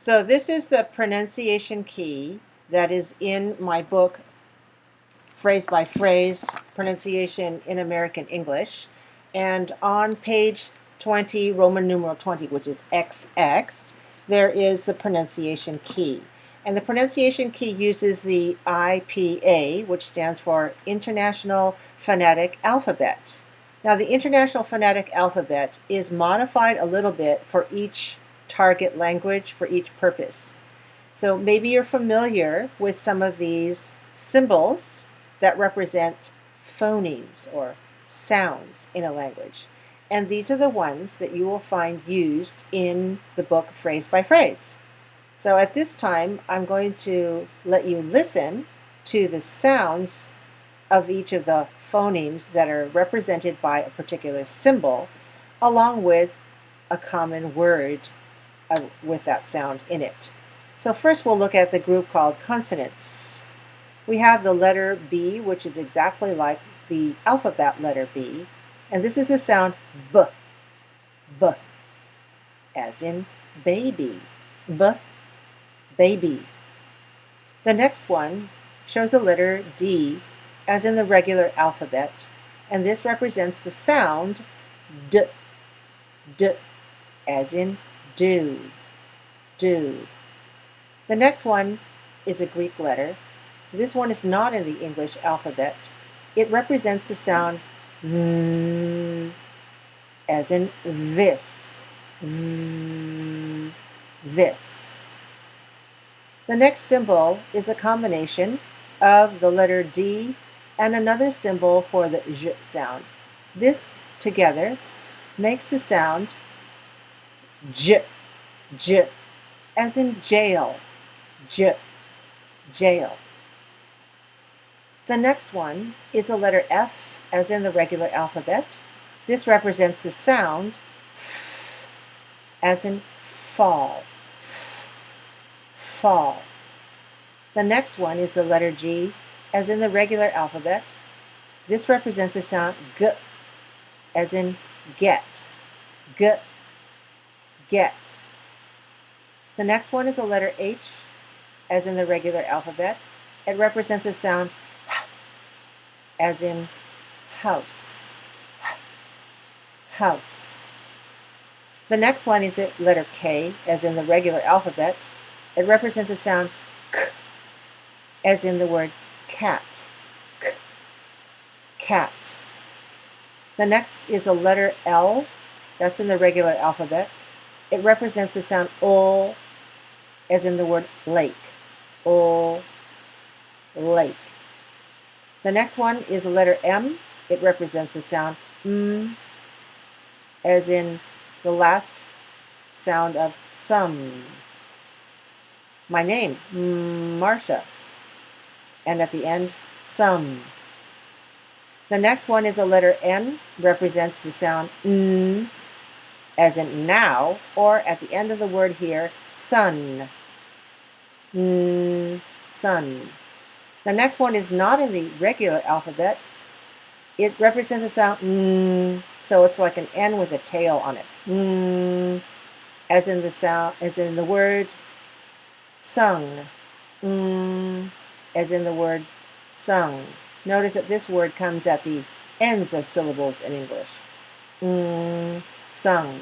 So this is the pronunciation key that is in my book, Phrase by Phrase, Pronunciation in American English. And on page 20, Roman numeral 20, which is XX, there is the pronunciation key. And the pronunciation key uses the IPA, which stands for International Phonetic Alphabet. Now, the International Phonetic Alphabet is modified a little bit for each target language, for each purpose. So maybe you're familiar with some of these symbols that represent phonemes or sounds in a language. And these are the ones that you will find used in the book Phrase by Phrase. So at this time, I'm going to let you listen to the sounds of each of the phonemes that are represented by a particular symbol, along with a common word with that sound in it. So first we'll look at the group called consonants. We have the letter B, which is exactly like the alphabet letter B, and this is the sound B, B, as in baby, B, baby. The next one shows the letter D, as in the regular alphabet, and this represents the sound D, D, as in do, do. The next one is a Greek letter. This one is not in the English alphabet. It represents the sound th, as in this, th, this. The next symbol is a combination of the letter D and another symbol for the j sound. This together makes the sound j, j, as in jail, j, jail. The next one is the letter F, as in the regular alphabet. This represents the sound f, as in fall, f, fall. The next one is the letter G, as in the regular alphabet. This represents the sound g, as in get, g, get. The next one is the letter H, as in the regular alphabet. It represents the sound h, as in house, house. The next one is the letter K, as in the regular alphabet. It represents the sound k, as in the word cat, k, cat. The next is the letter L, that's in the regular alphabet. It represents the sound ol, as in the word lake, ol, lake. The next one is the letter M. It represents the sound as in the last sound of some. My name, Marsha. And at the end, some. The next one is the letter N, represents the sound as in now, or at the end of the word here, sun. Sun. The next one is not in the regular alphabet. It represents the sound so it's like an N with a tail on it. As in the sound, as in the word sung. As in the word sung. Notice that this word comes at the ends of syllables in English. Sung.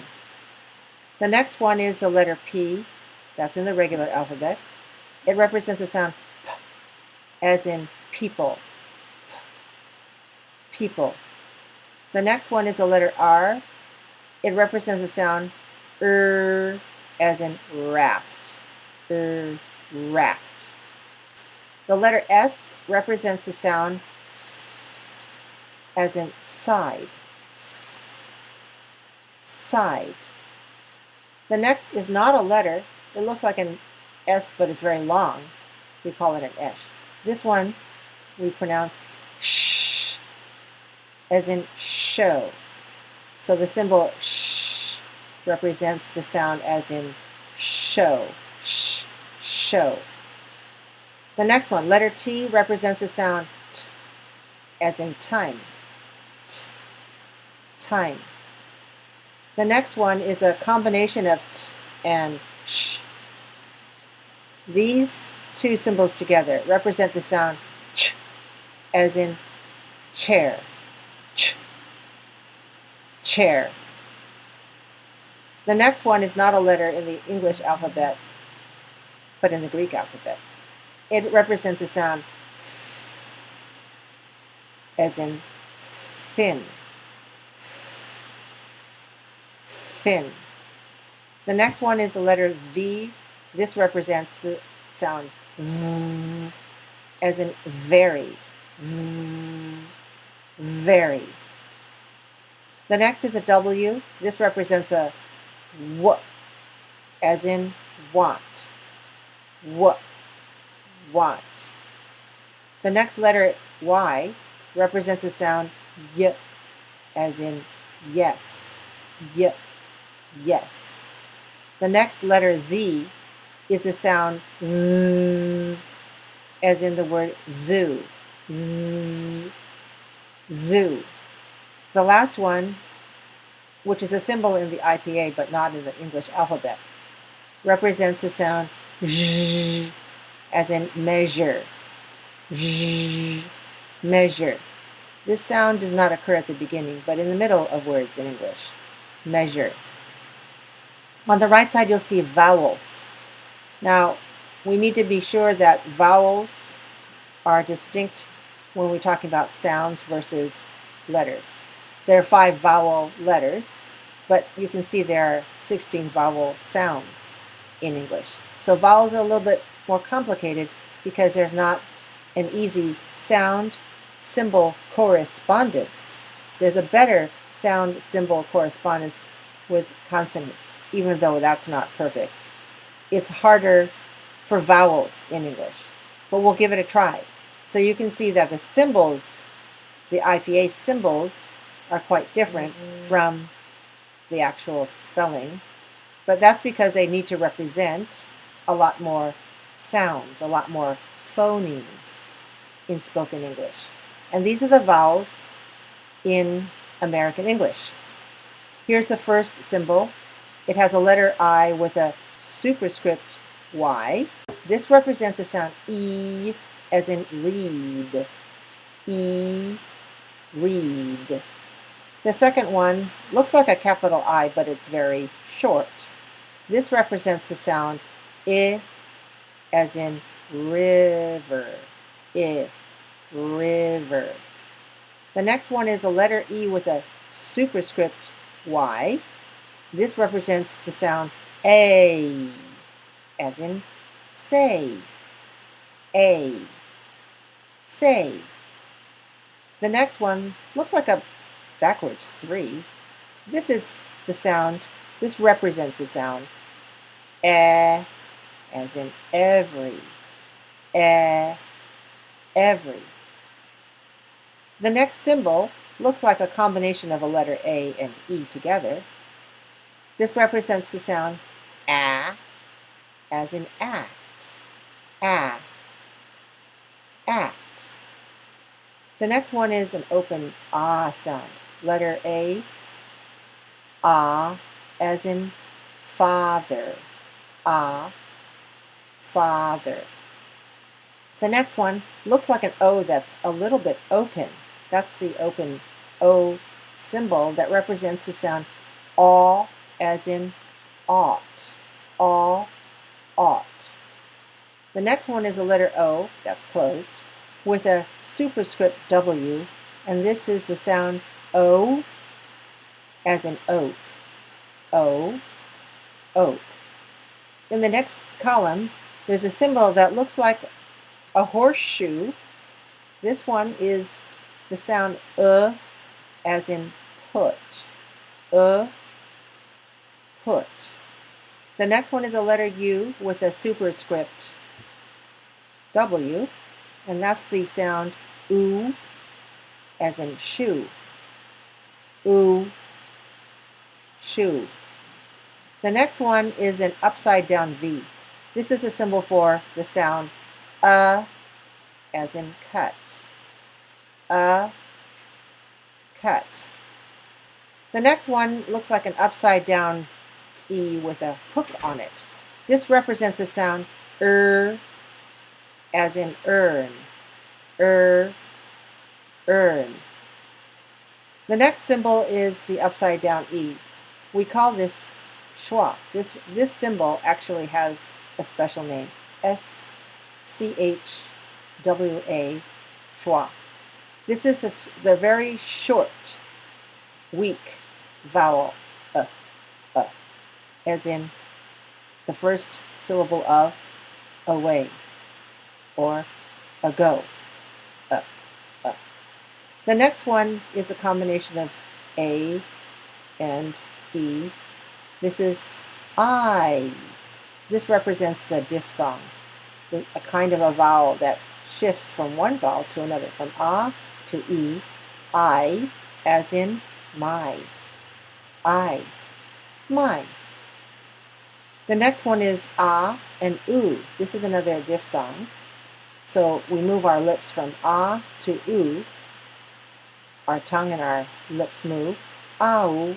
The next one is the letter P. That's in the regular alphabet. It represents the sound p, as in people. People. The next one is the letter R. It represents the sound as in raft. Raft. The letter S represents the sound s, as in side. Side. The next is not a letter. It looks like an S, but it's very long. We call it an esh. This one we pronounce sh, as in show. So the symbol sh represents the sound as in show, show. The next one, letter T, represents the sound t, as in time, time. The next one is a combination of t and sh. These two symbols together represent the sound ch, as in chair, ch, chair. The next one is not a letter in the English alphabet, but in the Greek alphabet. It represents the sound f, as in thin, thin. The next one is the letter V. This represents the sound v, as in very, very. The next is a W. This represents a w, as in want, want. The next letter Y represents the sound y, as in yes, yes. The next letter Z is the sound z, as in the word zoo, zoo. The last one, which is a symbol in the IPA but not in the English alphabet, represents the sound zh, as in measure, measure. This sound does not occur at the beginning, but in the middle of words in English. Measure. On the right side, you'll see vowels. Now, we need to be sure that vowels are distinct when we're talking about sounds versus letters. There are 5 vowel letters, but you can see there are 16 vowel sounds in English. So vowels are a little bit more complicated because there's not an easy sound-symbol correspondence. There's a better sound-symbol correspondence with consonants, even though that's not perfect. It's harder for vowels in English, but we'll give it a try. So you can see that the symbols, the IPA symbols, are quite different from the actual spelling, but that's because they need to represent a lot more sounds, a lot more phonemes in spoken English. And these are the vowels in American English. Here's the first symbol. It has a letter I with a superscript Y. This represents the sound E, as in read. E, read. The second one looks like a capital I, but it's very short. This represents the sound I, as in river. I, river. The next one is a letter E with a superscript Y. This represents the sound A, as in say. A, say. The next one looks like a backwards 3. This is the sound, this represents the sound as in every. Every. The next symbol looks like a combination of a letter A and E together. This represents the sound A, as in act. Act. The next one is an open ah sound. Letter A, ah, as in father. Ah, father. The next one looks like an O that's a little bit open. That's the open O symbol that represents the sound aw, as in ought. Aw, ought. The next one is a letter O, that's closed, with a superscript W, and this is the sound O, as in oak. O, oak. In the next column, there's a symbol that looks like a horseshoe. This one is the sound as in put. Put. The next one is a letter U with a superscript W, and that's the sound oo, as in shoe. Oo, shoe. The next one is an upside down V. This is a symbol for the sound as in cut. Cut. The next one looks like an upside down E with a hook on it. This represents the sound as in earn, earn. The next symbol is the upside down E. We call this Schwa. This symbol actually has a special name, SCHWA, Schwa. This is the very short, weak vowel, as in the first syllable of away or ago. The next one is a combination of A and E. This is I. This represents the diphthong, a kind of a vowel that shifts from one vowel to another, from A to E. I, as in my. I, my. The next one is A and U. This is another diphthong. So we move our lips from A to U. Our tongue and our lips move. Ow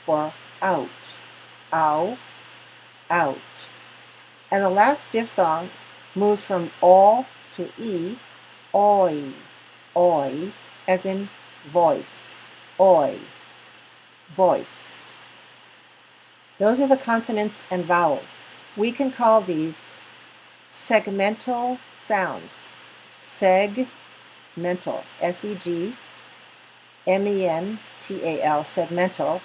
for out. Ow, out. And the last diphthong moves from O to E. Oi, oi, as in voice. Oi, voice. Those are the consonants and vowels. We can call these segmental sounds. Segmental, S-E-G-M-E-N-T-A-L, segmental.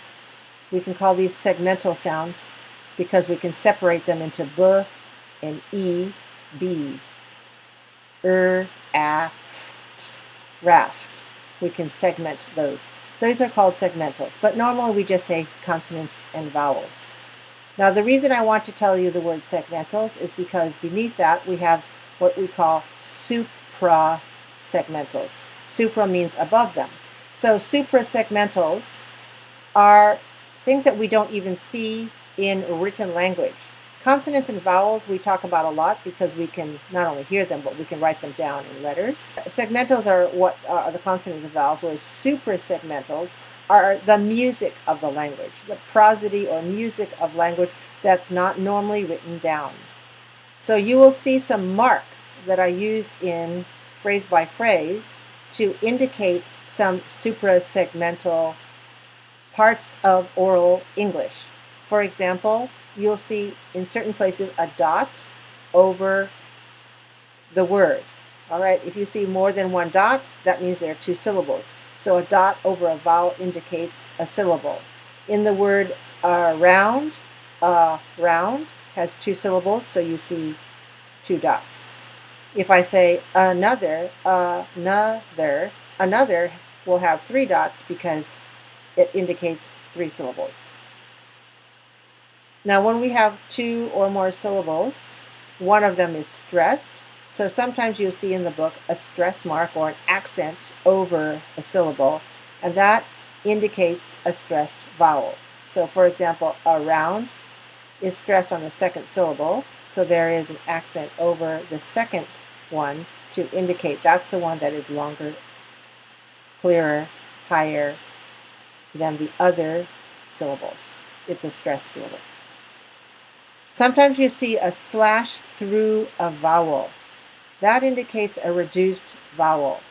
We can call these segmental sounds because we can separate them into B and E, B. Aft, raft. We can segment those. Those are called segmentals, but normally we just say consonants and vowels. Now the reason I want to tell you the word segmentals is because beneath that we have what we call suprasegmentals. Supra means above them. So suprasegmentals are things that we don't even see in written language. Consonants and vowels we talk about a lot because we can not only hear them, but we can write them down in letters. Segmentals are what are the consonants and vowels, whereas suprasegmentals are the music of the language, the prosody or music of language that's not normally written down. So you will see some marks that I use in phrase by phrase to indicate some suprasegmental parts of oral English. For example, you'll see in certain places a dot over the word. All right, if you see more than one dot, that means there are two syllables. So a dot over a vowel indicates a syllable. In the word round, round has two syllables, so you see two dots. If I say another, another will have three dots because it indicates three syllables. Now when we have two or more syllables, one of them is stressed. So sometimes you'll see in the book a stress mark or an accent over a syllable, and that indicates a stressed vowel. So for example, around is stressed on the second syllable, so there is an accent over the second one to indicate that's the one that is longer, clearer, higher than the other syllables. It's a stressed syllable. Sometimes you see a slash through a vowel. That indicates a reduced vowel.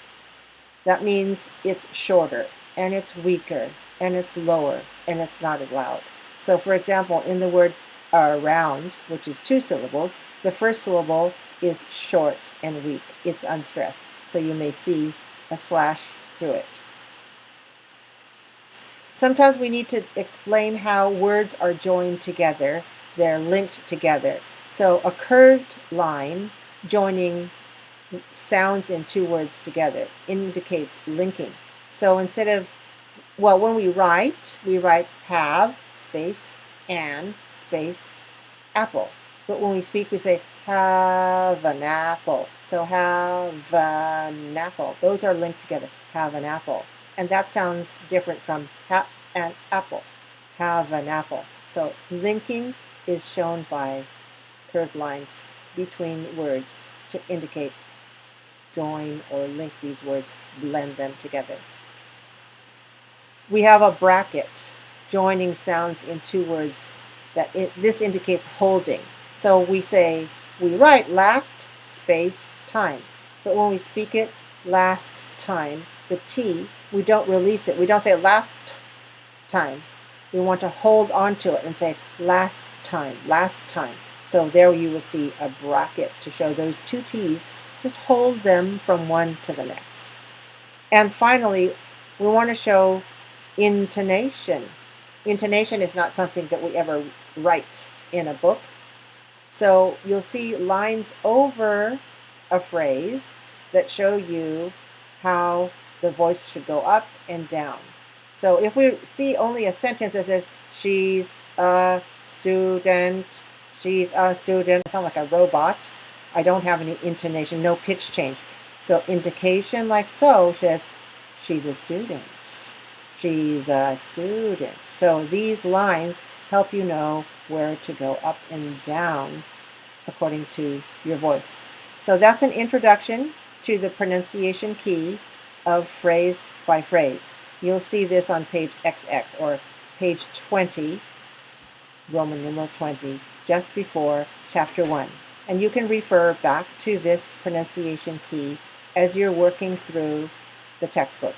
That means it's shorter, and it's weaker, and it's lower, and it's not as loud. So for example, in the word around, which is two syllables, the first syllable is short and weak. It's unstressed. So you may see a slash through it. Sometimes we need to explain how words are joined together. They're linked together. So a curved line joining sounds in two words together indicates linking. So instead of, well, when we write have, space, and, space, apple. But when we speak, we say have an apple. So have an apple. Those are linked together. Have an apple. And that sounds different from have an apple. Have an apple. So linking is shown by curved lines between words to indicate join or link these words, blend them together. We have a bracket joining sounds in two words. This indicates holding. So we say we write last space time. But when we speak it last time, the T, we don't release it. We don't say last time. We want to hold on to it and say last time, last time. So there you will see a bracket to show those two T's. Just hold them from one to the next. And finally, we want to show intonation. Intonation is not something that we ever write in a book. So you'll see lines over a phrase that show you how the voice should go up and down. So if we see only a sentence that says, she's a student, she's a student, I sound like a robot. I don't have any intonation, no pitch change. So indication like so says, she's a student, she's a student. So these lines help you know where to go up and down according to your voice. So that's an introduction to the pronunciation key of phrase by phrase. You'll see this on page XX or page 20, Roman numeral 20, just before chapter 1. And you can refer back to this pronunciation key as you're working through the textbook.